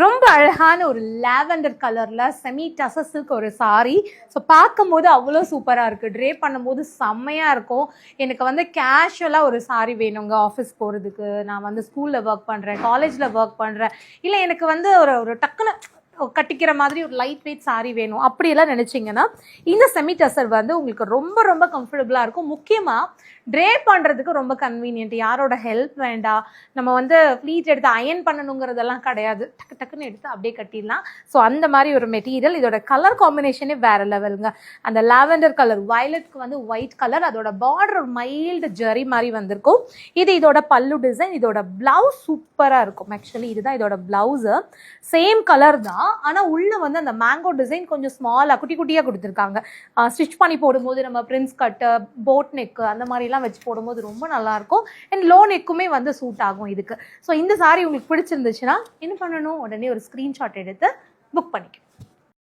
ரொம்ப அழகான ஒரு லாவெண்டர் கலர்ல செமி டசர் சில்க் ஒரு சாரி. ஸோ பார்க்கும்போது அவ்வளோ சூப்பராக இருக்குது. ட்ரே பண்ணும்போது செம்மையாக இருக்கும். எனக்கு வந்து கேஷுவலாக ஒரு சாரி வேணுங்க ஆஃபீஸ் போகிறதுக்கு. நான் வந்து ஸ்கூலில் ஒர்க் பண்ணுறேன், காலேஜில் ஒர்க் பண்ணுறேன், இல்லை எனக்கு வந்து ஒரு டக்குன்னு கட்டிக்கிற மாதிரி ஒரு லைட் வெயிட் சாரி வேணும் அப்படியெல்லாம் நினச்சிங்கன்னா இந்த செமி டசர் வந்து உங்களுக்கு ரொம்ப ரொம்ப கம்ஃபர்டபுளாக இருக்கும். முக்கியமாக ட்ரே பண்ணுறதுக்கு ரொம்ப கன்வீனியன்ட். யாரோட ஹெல்ப் வேண்டாம். நம்ம வந்து ஃப்ளீட் எடுத்து அயன் பண்ணணுங்கிறதெல்லாம் கிடையாது. டக்கு டக்குன்னு எடுத்து அப்படியே கட்டிடலாம். ஸோ அந்த மாதிரி ஒரு மெட்டீரியல். இதோட கலர் காம்பினேஷனே வேறு லெவலுங்க. அந்த லாவெண்டர் கலர், வயலட்க்கு வந்து ஒயிட் கலர், அதோட பார்டர் மைல்டு ஜெரி மாதிரி வந்திருக்கும். இது இதோட பல்லு டிசைன். இதோட பிளவுஸ் சூப்பராக இருக்கும். ஆக்சுவலி இதுதான் இதோட பிளவுஸு. சேம் கலர் தான், ஆனால் உள்ள வந்து அந்த மேங்கோ டிசைன் கொஞ்சம் ஸ்மாலாக குட்டி குட்டியாக கொடுத்துருக்காங்க. ஸ்டிச் பண்ணி போடும்போது நம்ம பிரின்ஸ் கட்டு, போட் நெக்கு அந்த மாதிரிலாம் வச்சு போடும்போது ரொம்ப நல்லாயிருக்கும். அண்ட் லோ நெக்குமே வந்து சூட் ஆகும் இதுக்கு. ஸோ இந்த சாரி உங்களுக்கு பிடிச்சிருந்துச்சுன்னா என்ன பண்ணணும், உடனே ஒரு ஸ்க்ரீன்ஷாட் எடுத்து புக் பண்ணிக்கணும்.